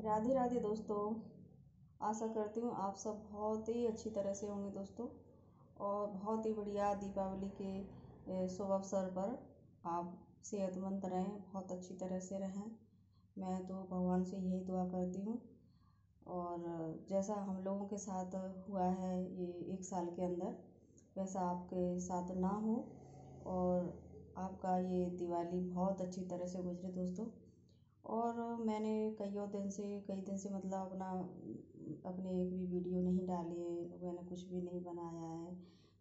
राधे राधे दोस्तों। आशा करती हूँ आप सब बहुत ही अच्छी तरह से होंगे दोस्तों, और बहुत ही बढ़िया दीपावली के शुभ अवसर पर आप सेहतमंद रहें, बहुत अच्छी तरह से रहें। मैं तो भगवान से यही दुआ करती हूँ। और जैसा हम लोगों के साथ हुआ है ये 1 साल के अंदर, वैसा आपके साथ ना हो और आपका ये दिवाली बहुत अच्छी तरह से गुजरे दोस्तों। और मैंने कई दिन से मतलब अपने एक भी वीडियो नहीं डाली है, मैंने कुछ भी नहीं बनाया है,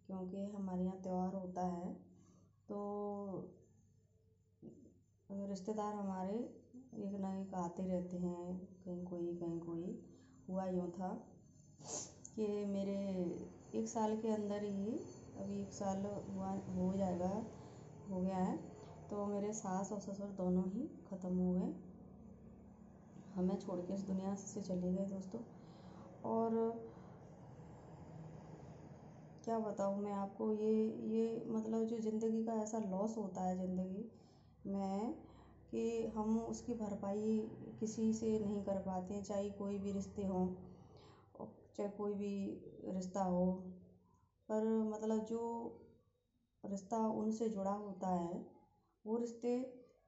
क्योंकि हमारे यहाँ त्यौहार होता है तो रिश्तेदार हमारे एक न एक आते रहते हैं, कहीं कोई। हुआ यूँ था कि मेरे 1 साल के अंदर ही, अभी 1 साल हो गया है, तो मेरे सास और ससुर दोनों ही ख़त्म हो गए, हमें छोड़ के इस दुनिया से चले गए दोस्तों। और क्या बताऊँ मैं आपको, ये मतलब जो ज़िंदगी का ऐसा लॉस होता है ज़िंदगी में कि हम उसकी भरपाई किसी से नहीं कर पाते हैं, चाहे कोई भी रिश्ते हों, चाहे कोई भी रिश्ता हो। पर मतलब जो रिश्ता उनसे जुड़ा होता है वो रिश्ते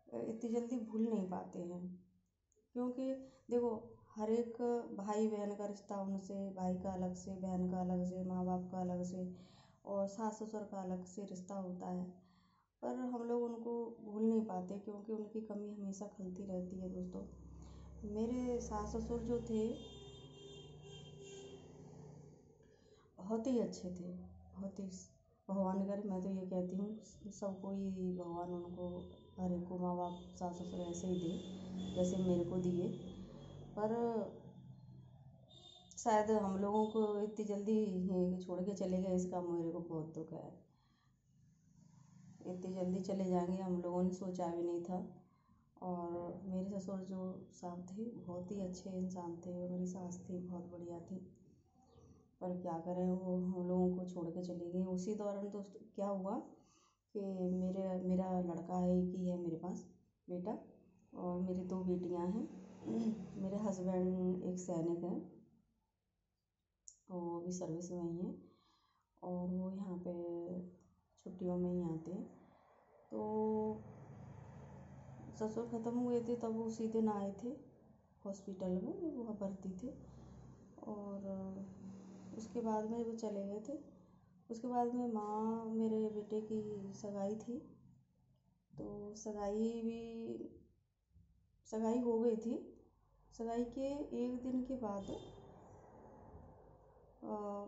इतनी जल्दी भूल नहीं पाते हैं, क्योंकि देखो हर एक भाई बहन का रिश्ता उनसे, भाई का अलग से, बहन का अलग से, माँ बाप का अलग से, और सास ससुर का अलग से रिश्ता होता है। पर हम लोग उनको भूल नहीं पाते, क्योंकि उनकी कमी हमेशा खलती रहती है दोस्तों। मेरे सास ससुर जो थे बहुत ही अच्छे थे, बहुत ही भगवान करे, मैं तो ये कहती हूँ सबको ही भगवान उनको, हर एक को माँ बाप सास ससुर ऐसे ही दे जैसे मेरे को दिए। पर शायद हम लोगों को इतनी जल्दी छोड़ के चले गए, इसका मेरे को बहुत दुख है। इतनी जल्दी चले जाएंगे हम लोगों ने सोचा भी नहीं था। और मेरे ससुर जो साहब थे बहुत ही अच्छे इंसान थे, और मेरी सास थी बहुत बढ़िया थी, पर क्या करें वो हम लोगों को छोड़ के चली गई। उसी दौरान दोस्त क्या हुआ कि मेरा लड़का है, एक ही है मेरे पास बेटा, और मेरी 2 बेटियां हैं। मेरे हस्बैंड एक सैनिक हैं, वो भी सर्विस में ही हैं, और वो यहाँ पे छुट्टियों में ही आते हैं। तो ससुर ख़त्म हुए थे तब उसी दिन आए थे हॉस्पिटल में, वहाँ भर्ती थे, और उसके बाद में वो चले गए थे। उसके बाद में माँ मेरे बेटे की सगाई थी, तो सगाई हो गई थी। सगाई के 1 दिन के बाद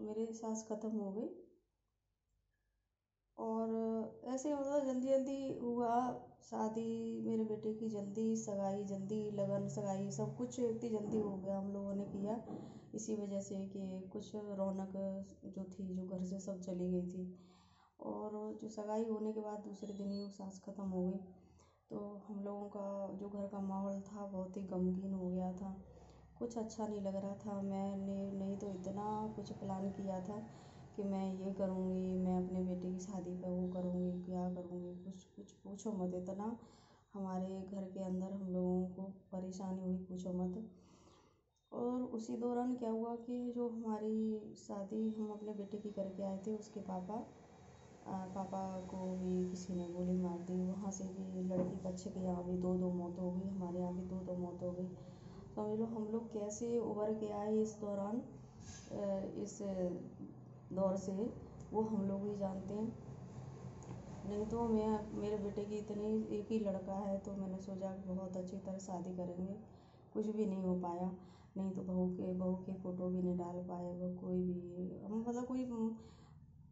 मेरे सास ख़त्म हो गई। और ऐसे मतलब जल्दी जल्दी हुआ शादी, मेरे बेटे की जल्दी सगाई, जल्दी लगन सगाई, सब कुछ इतनी जल्दी हो गया हम लोगों ने किया, इसी वजह से कि कुछ रौनक जो थी, जो घर से सब चली गई थी। और जो सगाई होने के बाद दूसरे दिन ही वो सास ख़त्म हो गई, तो हम लोगों का जो घर का माहौल था बहुत ही गमगीन हो गया था, कुछ अच्छा नहीं लग रहा था। मैंने नहीं तो इतना कुछ प्लान किया था कि मैं ये करूँगी, मैं अपने बेटे की शादी पे वो करूँगी, क्या करूँगी, कुछ पूछो मत। इतना हमारे घर के अंदर हम लोगों को परेशानी हुई, पूछो मत। और उसी दौरान क्या हुआ कि जो हमारी शादी हम अपने बेटे की करके आए थे, उसके पापा को भी किसी ने गोली मार दी। वहाँ से भी लड़की पक्ष के यहाँ भी 2 मौत हो गई, हमारे यहाँ भी 2 मौत हो गई। समझ लो हम लोग कैसे उभर के आए इस दौरान, इस दौर से, वो हम लोग ही जानते हैं। नहीं तो मेरे बेटे की इतनी, एक ही लड़का है, तो मैंने सोचा कि बहुत अच्छी तरह शादी करेंगे, कुछ भी नहीं हो पाया। नहीं तो बहू के फ़ोटो भी नहीं डाल पाए, वो कोई भी मतलब कोई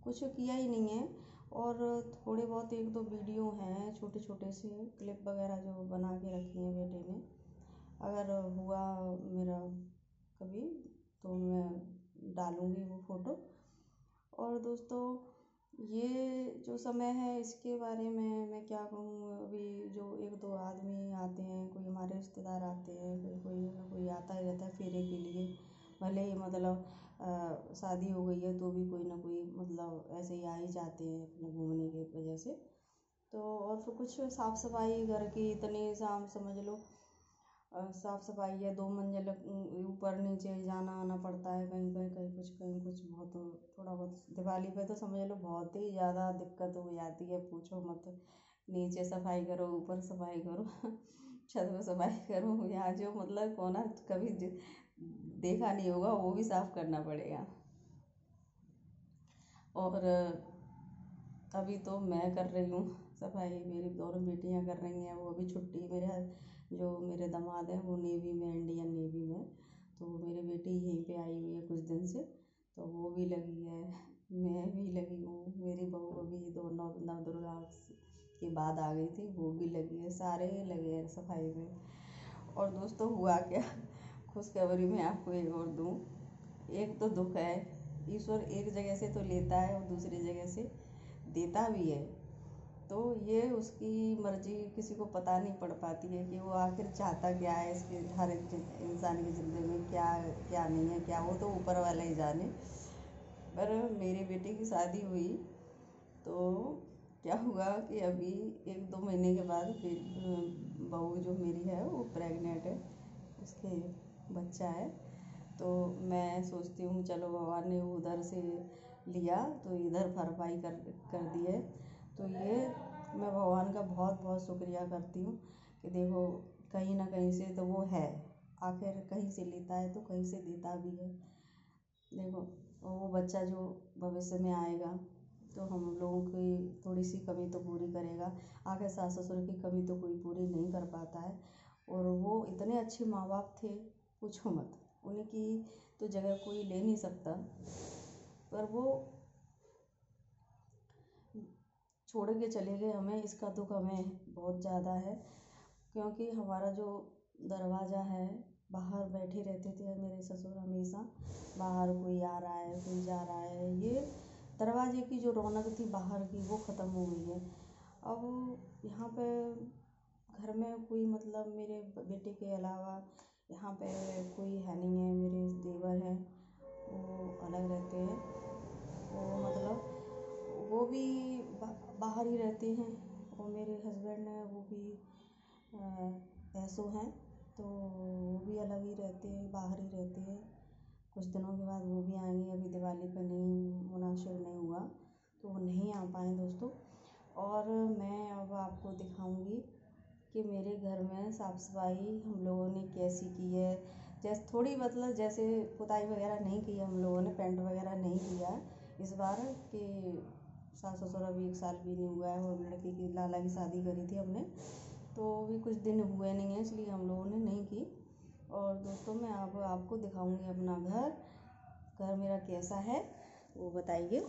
कुछ किया ही नहीं है। और थोड़े बहुत 1-2 वीडियो हैं, छोटे छोटे से क्लिप वगैरह जो बना के रखी हैं बेटे ने। अगर हुआ मेरा कभी तो मैं डालूँगी वो फ़ोटो। और दोस्तों ये जो समय है इसके बारे में मैं क्या कहूँ, अभी जो 1-2 आदमी आते हैं, कोई हमारे रिश्तेदार आते हैं, कोई आता ही रहता है फेरे के लिए, भले ही मतलब शादी हो गई है तो भी कोई ना कोई मतलब ऐसे ही आ ही जाते हैं अपने घूमने की वजह से। तो और फिर कुछ साफ़ सफाई घर की इतनी शाम समझ लो साफ सफाई है, 2 मंजिल ऊपर नीचे जाना आना पड़ता है, कहीं कहीं कहीं कुछ बहुत थोड़ा बहुत। दिवाली पे तो समझ लो बहुत ही ज़्यादा दिक्कत हो जाती है, पूछो मत। नीचे सफाई करो, ऊपर सफाई करो छत पे सफाई करो, यहाँ जो मतलब कोना कभी देखा नहीं होगा वो भी साफ करना पड़ेगा। और अभी तो मैं कर रही हूँ सफाई, मेरी दोनों बेटियां कर रही हैं, वो अभी छुट्टी। जो मेरे दामाद हैं वो नेवी में, इंडियन नेवी में, तो मेरी बेटी यहीं पे आई हुई है कुछ दिन से, तो वो भी लगी है, मैं भी लगी हूँ, मेरी बहू अभी दोनों नवदुर्गा के बाद आ गई थी, वो भी लगी है, सारे लगे हैं सफाई में। और दोस्तों हुआ क्या, खुशखबरी मैं आपको एक और दूँ। एक तो दुख है, ईश्वर एक जगह से तो लेता है और दूसरी जगह से देता भी है, तो ये उसकी मर्जी किसी को पता नहीं पड़ पाती है कि वो आखिर चाहता क्या है इसके हर एक इंसान की ज़िंदगी में, क्या क्या नहीं है, क्या वो तो ऊपर वाला ही जाने। पर मेरी बेटी की शादी हुई तो क्या हुआ कि अभी 1-2 महीने के बाद फिर बहू जो मेरी है वो प्रेग्नेंट है, उसके बच्चा है। तो मैं सोचती हूँ चलो भगवान ने उधर से लिया तो इधर भरपाई कर दी है, तो ये मैं भगवान का बहुत बहुत शुक्रिया करती हूँ कि देखो कहीं ना कहीं से तो वो है, आखिर कहीं से लेता है तो कहीं से देता भी है। देखो वो बच्चा जो भविष्य में आएगा तो हम लोगों की थोड़ी सी कमी तो पूरी करेगा, आखिर सास ससुर की कमी तो कोई पूरी नहीं कर पाता है। और वो इतने अच्छे माँ बाप थे, पूछो मत, उनकी तो जगह कोई ले नहीं सकता। पर वो छोड़ के चले गए हमें, इसका दुख हमें बहुत ज़्यादा है, क्योंकि हमारा जो दरवाज़ा है, बाहर बैठे रहते थे मेरे ससुर हमेशा, बाहर कोई आ रहा है कोई जा रहा है, ये दरवाजे की जो रौनक थी बाहर की वो ख़त्म हो गई है। अब यहाँ पे घर में कोई मतलब मेरे बेटे के अलावा यहाँ पे कोई है नहीं है, मेरे देवर हैं वो अलग रहते हैं, वो मतलब वो भी बाहर ही रहते हैं, और मेरे हस्बैंड हैं वो भी ऐसो हैं, तो वो भी अलग ही रहते हैं, बाहर ही रहते हैं। कुछ दिनों के बाद वो भी आएंगे, अभी दिवाली पे नहीं मुनासिब नहीं हुआ तो वो नहीं आ पाए दोस्तों। और मैं अब आपको दिखाऊंगी कि मेरे घर में साफ़ सफाई हम लोगों ने कैसी की है। जैसे थोड़ी मतलब जैसे पुताई वगैरह नहीं की है हम लोगों ने, पेंट वगैरह नहीं किया इस बार, कि सास ससुर अभी 1 साल भी नहीं हुआ है, और लड़की की लाला की शादी करी थी हमने, तो भी कुछ दिन हुए नहीं हैं, इसलिए हम लोगों ने नहीं की। और दोस्तों मैं अब आपको दिखाऊंगी अपना घर मेरा कैसा है वो बताइए।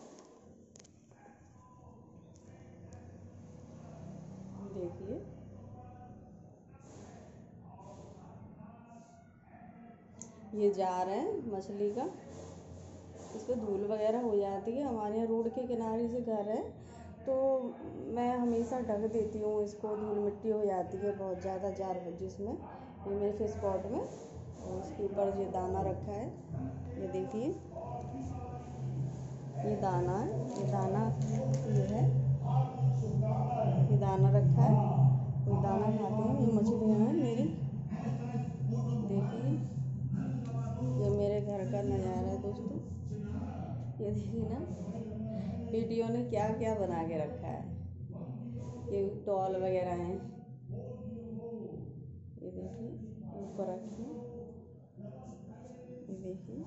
देखिए ये जार है मछली का, इस पर धूल वगैरह हो जाती है, हमारे यहाँ रोड के किनारे से घर है, तो मैं हमेशा ढक देती हूँ इसको, धूल मिट्टी हो जाती है बहुत ज़्यादा जार जिसमें, ये मेरे फेस पॉट में, और उसके ऊपर ये दाना रखा है, ये देखिए ये दाना है, ये दाना ये है, ये दाना रखा है, ये दाना खाते हैं, ये मछलियाँ हैं मेरी। देखिए ये मेरे घर का नज़ारा है दोस्तों, ये देखिए ना बेटियों ने क्या क्या बना के रखा है, ये डॉल वगैरह हैं, ये देखिए ऊपर रखी है, ये देखिए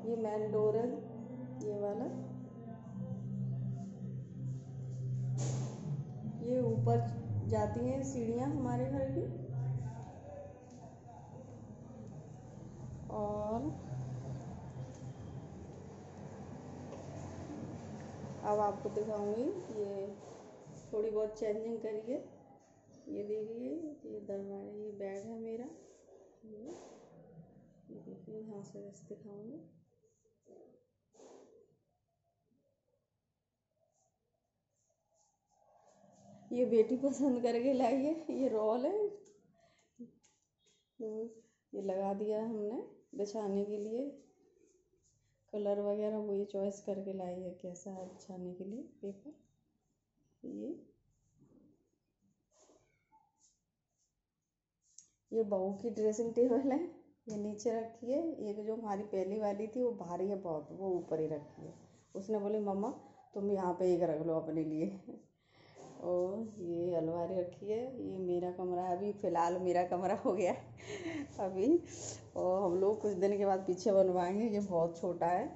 ये मेन डोर है, ये वाला, ये ऊपर जाती हैं सीढ़ियाँ हमारे घर की। और अब आपको दिखाऊंगी, ये थोड़ी बहुत चेंजिंग करिए, ये देखिए ये दरवाजा, ये बेड है मेरा, ये देखिए यहाँ से बस दिखाऊंगी, ये बेटी पसंद करके लाई है, ये रोल है, तो ये लगा दिया हमने बिछाने के लिए, कलर वगैरह वो ये चॉइस करके लाई है कैसा है बिछाने के लिए पेपर। ये बहू की ड्रेसिंग टेबल है, ये नीचे रखी है। एक जो हमारी पहली वाली थी वो भारी है बहुत, वो ऊपर ही रखी है। उसने बोली मम्मा तुम यहाँ पे एक रख लो अपने लिए। और ये अलमारी रखी है। ये मेरा कमरा है, अभी फ़िलहाल मेरा कमरा हो गया है अभी। और हम लोग कुछ दिन के बाद पीछे बनवाएंगे, ये बहुत छोटा है।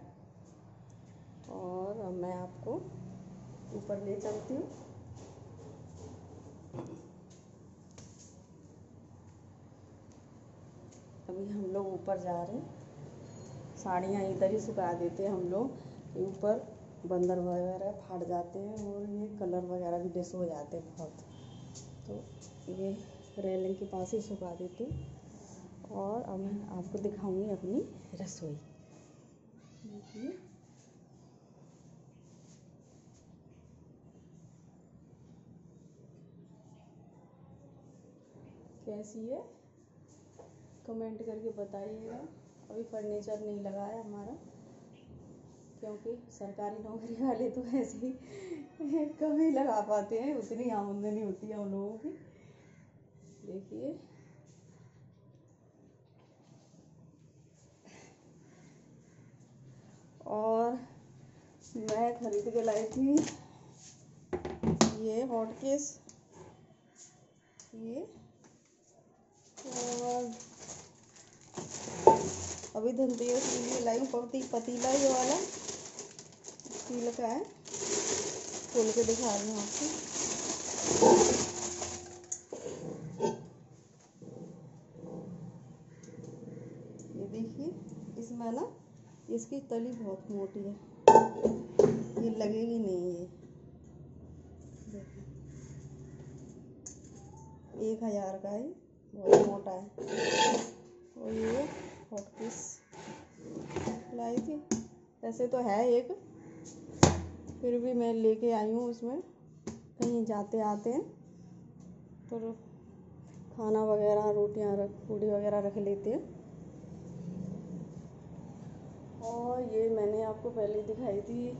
और अब मैं आपको ऊपर ले चलती हूँ। अभी हम लोग ऊपर जा रहे हैं, साड़ियाँ इधर ही सुखा देते हैं हम लोग। ऊपर बंदर वगैरह फाड़ जाते हैं और ये कलर वगैरह भी डिस हो जाते हैं बहुत, तो ये रेलिंग के पास ही सुखा देती हूँ। और अब मैं आपको दिखाऊंगी अपनी रसोई। देखिए कैसी है, कमेंट करके बताइएगा। अभी फर्नीचर नहीं लगाया हमारा, क्योंकि सरकारी नौकरी वाले तो ऐसे ही कम ही लगा पाते हैं, उतनी आमदनी होती है हम लोगों की। देखिए और मैं खरीद के लाई थी ये हॉट केस, ये। और अभी धनतेरस के लिए लाई हूँ पतीला, ये वाला स्टील का है। खोल के दिखा रही हूँ आपको। ये देखिए, इसमें ना इसकी तली बहुत मोटी है, ये लगेगी नहीं। ये देखिए 1000 का है, बहुत मोटा है। और ये हॉट केस लाई थी, ऐसे तो है एक, फिर भी मैं लेके आई हूँ। उसमें कहीं जाते आते हैं तो खाना वगैरह रोटियाँ पूड़ी वगैरह रख लेते हैं। और ये मैंने आपको पहले दिखाई थी,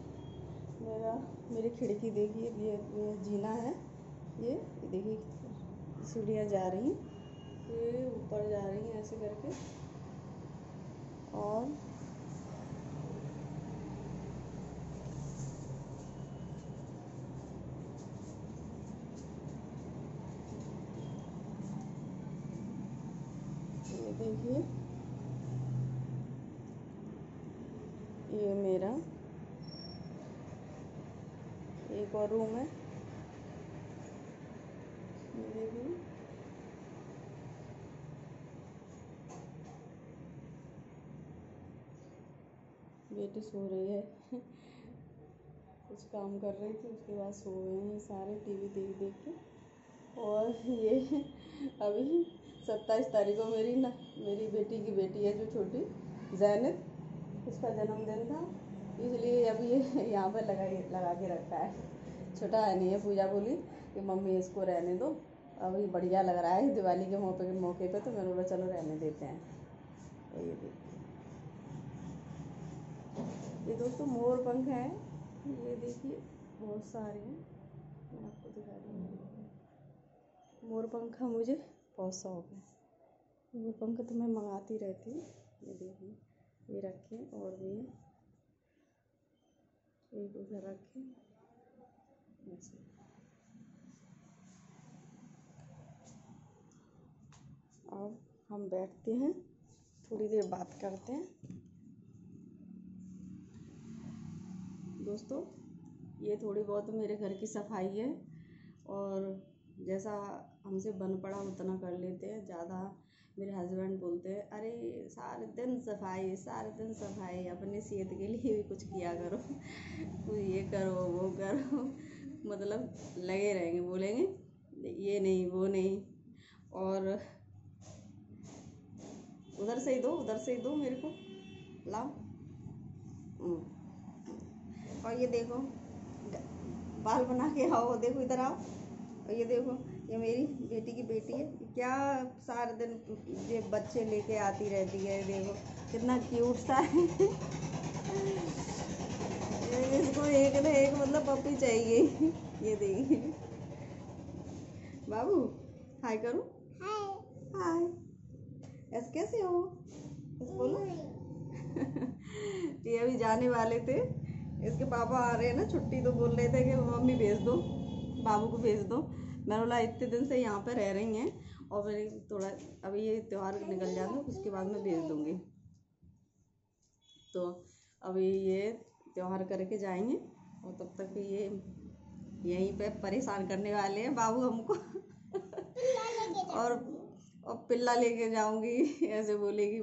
मेरी खिड़की देखिए, ये जीना है। ये देखिए सीढ़ियाँ जा रही हैं, ये ऊपर जा रही हैं ऐसे करके। और ये देखिए, ये मेरा एक और रूम है। ये देखिए बेटी सो रही है कुछ काम कर रही थी, उसके बाद सो गए हैं सारे टीवी देख देख के। और ये अभी 27 तारीख को मेरी बेटी की बेटी है जो छोटी जैनब, उसका जन्मदिन था, इसलिए अभी ये यहाँ पर लगा के रखा है। छोटा है नहीं है, पूजा बोली कि मम्मी इसको रहने दो, अभी बढ़िया लग रहा है दिवाली के मौके पे, तो मैंने बोला चलो रहने देते हैं। ये देखिए, ये दोस्तों मोर पंख हैं, ये देखिए बहुत सारे हैं, मैं आपको दिखा रही हूँ। मोर पंखा मुझे बहुत शौक है, मोर पंख तो मैं मंगाती रहती हूँ। ये देखिए, ये रखे और भी एक उधर रखे ऐसे। अब हम बैठते हैं, थोड़ी देर बात करते हैं। दोस्तों ये थोड़ी बहुत मेरे घर की सफाई है, और जैसा हमसे बन पड़ा उतना कर लेते हैं। ज़्यादा मेरे हस्बैंड बोलते हैं अरे सारे दिन सफाई सारे दिन सफाई, अपने सेहत के लिए भी कुछ किया करो ये करो वो करो, मतलब लगे रहेंगे, बोलेंगे ये नहीं वो नहीं। और उधर से ही दो मेरे को, लाओ। और ये देखो बाल बना के आओ, देखो इधर आओ। और ये देखो, ये मेरी बेटी की बेटी है, क्या सारे दिन ये बच्चे लेके आती रहती है, देखो कितना क्यूट सा है इसको एक ना एक मतलब पप्पी चाहिए। ये देखिए बाबू, हाय करो, हाय। ऐसे कैसे हो, ऐसे बोलो। ये अभी जाने वाले थे, इसके पापा आ रहे हैं ना छुट्टी, तो बोल रहे थे कि मम्मी भेज दो, बाबू को भेज दो। मैंने बोला इतने दिन से यहाँ पे रह रही हैं और मेरी थोड़ा अभी ये त्यौहार निकल जाए तो उसके बाद मैं भेज दूँगी। तो अभी ये त्यौहार करके जाएंगे और तब तक ये यहीं पे परेशान करने वाले हैं बाबू हमको। और पिल्ला लेके जाऊंगी ऐसे बोलेगी।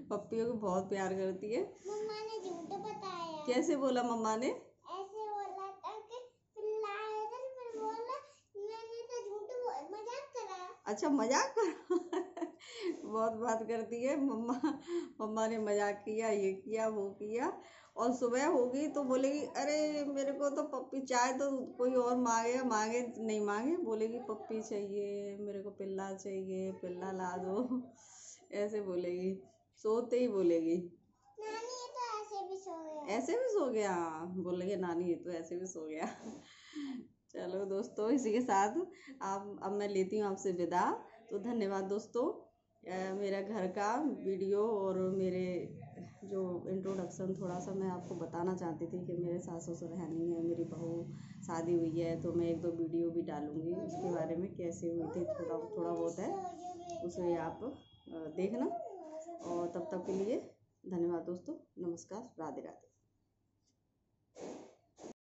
पप्पियों को बहुत प्यार करती है। मम्मा ने झूठ बताया। कैसे बोला मम्मा ने? ऐसे बोला था कि पिल्ला आया था, मैं बोला मैंने तो झूठ मजाक करा। अच्छा मजाक करा। बहुत बात करती है मम्मा। मम्मा ने मजाक किया, ये किया वो किया। और सुबह होगी तो बोलेगी अरे मेरे को तो पप्पी, चाहे तो कोई और मांगे मांगे नहीं मांगे, बोलेगी पप्पी चाहिए मेरे को, पिल्ला चाहिए, पिल्ला ला दो। ऐसे बोलेगी, सोते ही बोलेगी। नानी ये तो ऐसे भी सो गया। ऐसे भी सो गया, बोलेगी नानी ये तो ऐसे भी सो गया। चलो दोस्तों, इसी के साथ आप अब मैं लेती हूँ आपसे विदा। तो धन्यवाद दोस्तों। मेरा घर का वीडियो और मेरे जो इंट्रोडक्शन थोड़ा सा मैं आपको बताना चाहती थी कि मेरे सास ससुर है नहीं है, मेरी बहू शादी हुई है, तो मैं एक दो वीडियो भी डालूंगी उसके बारे में, कैसे हुई थी थोड़ा थोड़ा बहुत है, उसे आप देखना। और तब तक के लिए धन्यवाद दोस्तों, नमस्कार, राधे राधे।